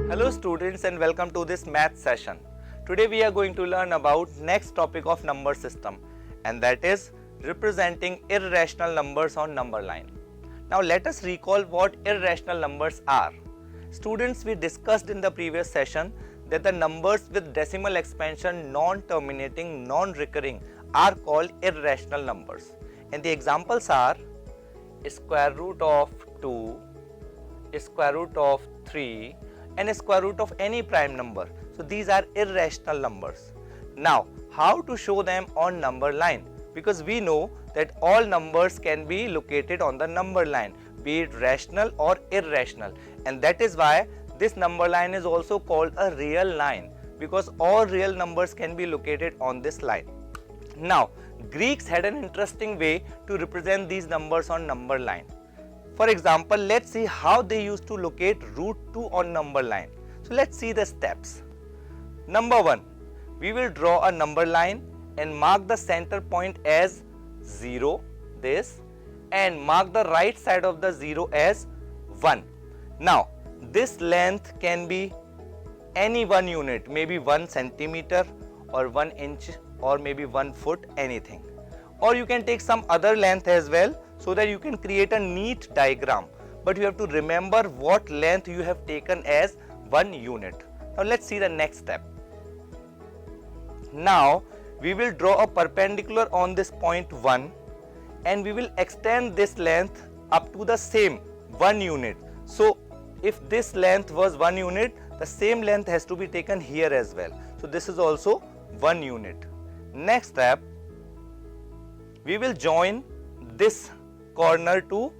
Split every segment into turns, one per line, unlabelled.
Hello students and welcome to this math session. Today we are going to learn about next topic of number system, and that is representing irrational numbers on number line. Now let us recall what irrational numbers are. Students, we discussed in the previous session that the numbers with decimal expansion non-terminating, non-recurring are called irrational numbers, and the examples are square root of 2, square root of 3 and square root of any prime number. So these are irrational numbers. Now how to show them on number line? Because we know that all numbers can be located on the number line, be it rational or irrational, and that is why this number line is also called a real line, because all real numbers can be located on this line. Now Greeks had an interesting way to represent these numbers on number line. For example, let's see how they used to locate root 2 on number line. So let's see the steps. Number 1, we will draw a number line and mark the center point as 0, this, and mark the right side of the 0 as 1. Now this length can be any one unit, maybe 1 centimeter or 1 inch or maybe 1 foot, anything. Or you can take some other length as well, so that you can create a neat diagram, but you have to remember what length you have taken as 1 unit. Now let's see the next step. Now we will draw a perpendicular on this point 1 and we will extend this length up to the same 1 unit. So if this length was 1 unit, the same length has to be taken here as well. So this is also 1 unit. Next step, we will join this corner to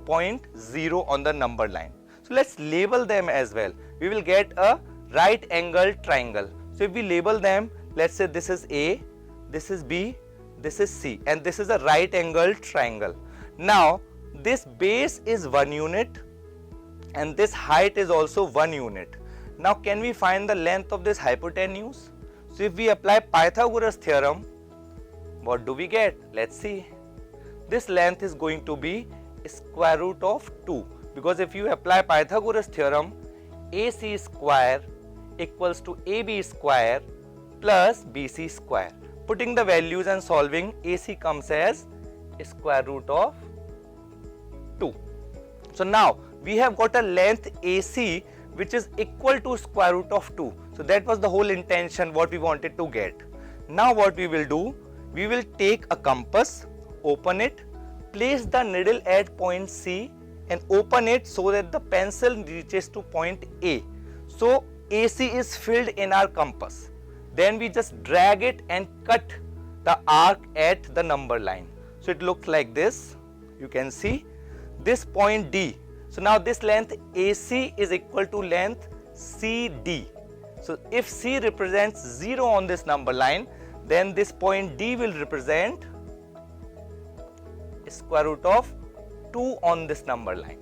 point 0 on the number line. So let's label them as well. We will get a right angled triangle. So if we label them, let's say this is A, this is B, this is C, and this is a right angled triangle. Now this base is 1 unit and this height is also 1 unit. Now can we find the length of this hypotenuse? So if we apply Pythagoras theorem, what do we get? Let's see. This length is going to be square root of 2, because if you apply Pythagoras theorem, AC square equals to AB square plus BC square. Putting the values and solving, AC comes as square root of 2. So now we have got a length AC which is equal to square root of 2. So that was the whole intention what we wanted to get. Now what we will do, we will take a compass, open it, place the needle at point C and open it so that the pencil reaches to point A. So AC is filled in our compass. Then we just drag it and cut the arc at the number line. So it looks like this. You can see this point D. So now this length AC is equal to length CD. So if C represents 0 on this number line, then this point D will represent square root of 2 on this number line.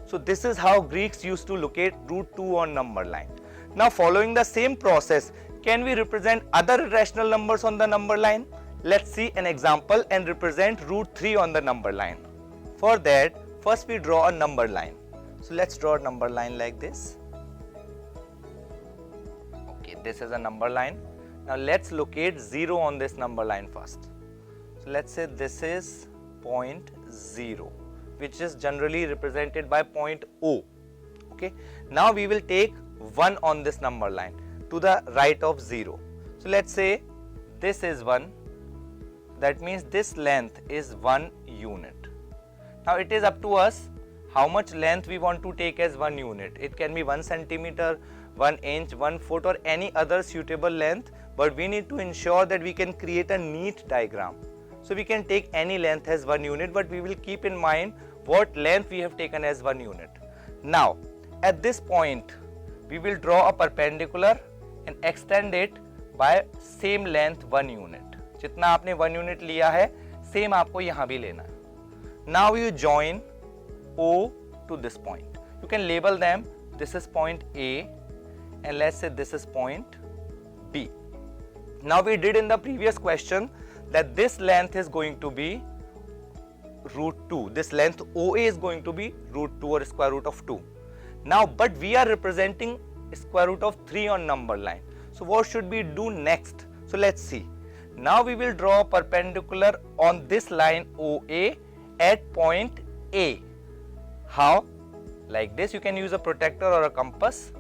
So this is how Greeks used to locate root 2 on number line. Now following the same process, can we represent other irrational numbers on the number line? Let's see an example and represent root 3 on the number line. For that, first we draw a number line. So let's draw a number line like this. Okay, this is a number line. Now let's locate 0 on this number line first. So let's say this is point 0, which is generally represented by point O. Okay, now we will take 1 on this number line to the right of 0. So let's say this is 1, that means this length is 1 unit. Now it is up to us how much length we want to take as 1 unit. It can be 1 centimeter, 1 inch, 1 foot or any other suitable length, but we need to ensure that we can create a neat diagram. So we can take any length as 1 unit, but we will keep in mind what length we have taken as 1 unit. Now at this point we will draw a perpendicular and extend it by same length 1 unit. जितना आपने 1 unit लिया है, same आपको यहाँ भी लेना है. Now you join O to this point. You can label them. This is point A and let's say this is point B. Now we did in the previous question that this length is going to be root 2. This length OA is going to be root 2 or square root of 2. Now, but we are representing square root of 3 on number line. So what should we do next? So let's see. Now we will draw a perpendicular on this line OA at point A. How? Like this. You can use a protractor or a compass.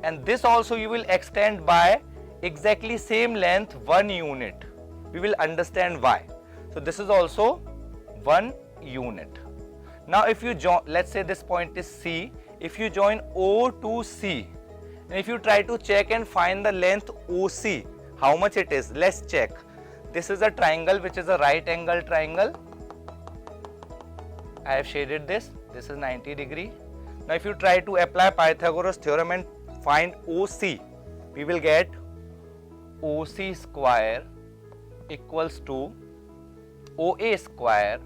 And this also you will extend by exactly same length 1 unit. We will understand why. So this is also 1 unit. Now if you join, let's say this point is C. If you join O to C, and if you try to check and find the length OC, how much it is, let's check. This is a triangle which is a right angle triangle. I have shaded this. This is 90 degree. Now if you try to apply Pythagoras theorem and find OC, we will get OC square equals to OA square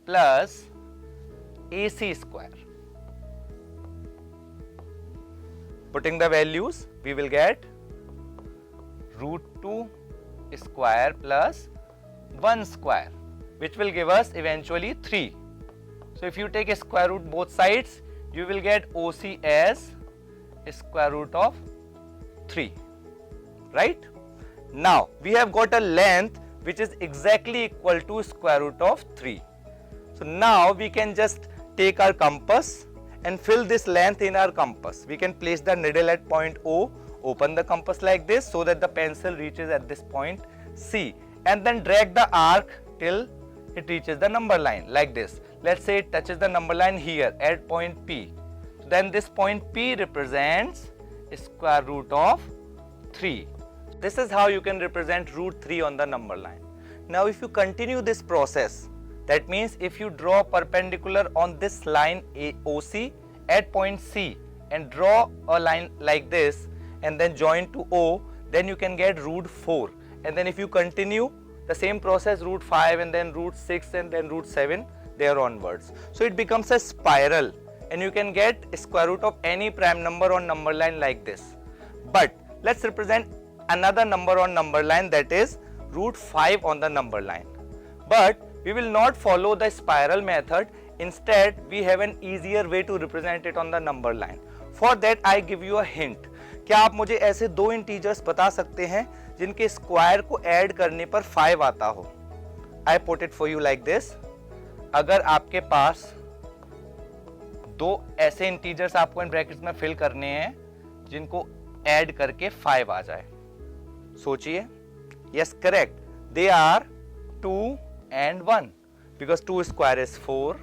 plus AC square. Putting the values, we will get root 2 square plus 1 square, which will give us eventually 3. So if you take a square root both sides, you will get OC as square root of 3, right? Now we have got a length which is exactly equal to square root of 3. So now we can just take our compass and fill this length in our compass. We can place the needle at point O, open the compass like this so that the pencil reaches at this point C, and then drag the arc till it reaches the number line like this. Let's say it touches the number line here at point P. Then this point P represents square root of 3. This is how you can represent root 3 on the number line. Now if you continue this process, that means if you draw perpendicular on this line OC at point C and draw a line like this and then join to O, then you can get root 4. And then if you continue the same process, root 5 and then root 6 and then root 7, there onwards. So it becomes a spiral and you can get square root of any prime number on number line like this. But let's represent another number on number line, that is root 5 on the number line. But we will not follow the spiral method. Instead, we have an easier way to represent it on the number line. For that, I give you a hint. क्या आप मुझे ऐसे दो integers बता सकते हैं जिनके square को ऐड करने पर 5 आता हो? I put it for you like this. अगर आपके पास दो ऐसे इंटीजर्स आपको इन ब्रैकेट्स में फिल करने हैं जिनको ऐड करके 5 आ जाए, सोचिए. Yes, correct. They are 2 and 1 because 2 square is 4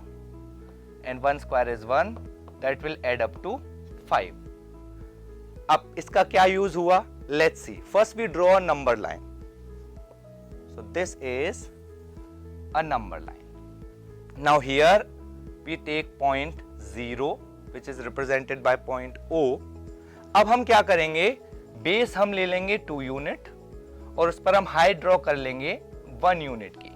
and 1 square is 1. That will add up to 5. अब इसका क्या यूज हुआ? Let's see. First we draw a number line. So this is a number line. Now here we take point 0 which is represented by point O. अब हम क्या करेंगे? Base हम ले लेंगे 2 यूनिट और उस पर हम हाइट ड्रॉ कर लेंगे 1 यूनिट की.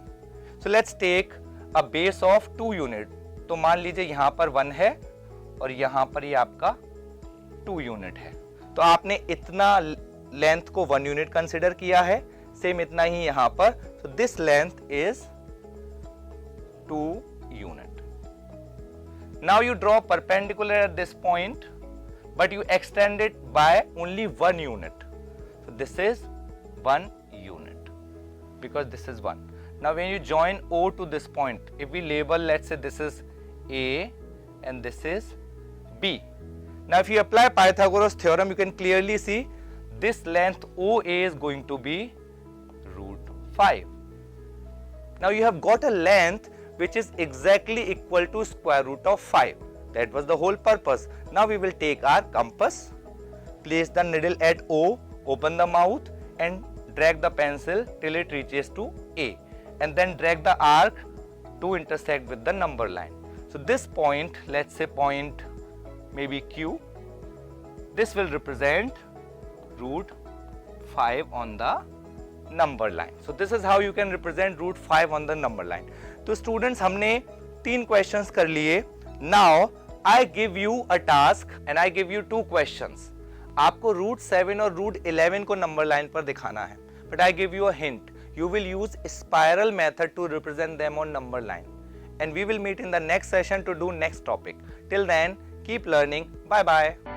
So let's take a base of 2 unit. तो मान लीजिए यहाँ पर 1 है और यहाँ पर ये आपका 2 यूनिट है. तो आपने इतना लेंथ को 1 यूनिट कंसिडर किया है, सेम इतना ही यहाँ पर. So this length is 2 unit. Now you draw perpendicular at this point, but you extend it by only 1 unit. So this is 1 unit because this is 1. Now when you join O to this point, if we label, let's say this is A and this is B. Now if you apply Pythagoras theorem, you can clearly see this length OA is going to be root 5. Now you have got a length which is exactly equal to square root of 5. That was the whole purpose. Now we will take our compass, place the needle at O, open the mouth and drag the pencil till it reaches to A, and then drag the arc to intersect with the number line. So this point, let's say point maybe Q, this will represent root 5 on the number line. So this is how you can represent root 5 on the number line. तो students, हमने 3 questions कर लिए. Now I give you a task and I give you 2 questions. आपको root 7 और root 11 को number line पर दिखाना है, but I give you a hint, you will use spiral method to represent them on number line, and we will meet in the next session to do next topic. Till then, keep learning. Bye bye.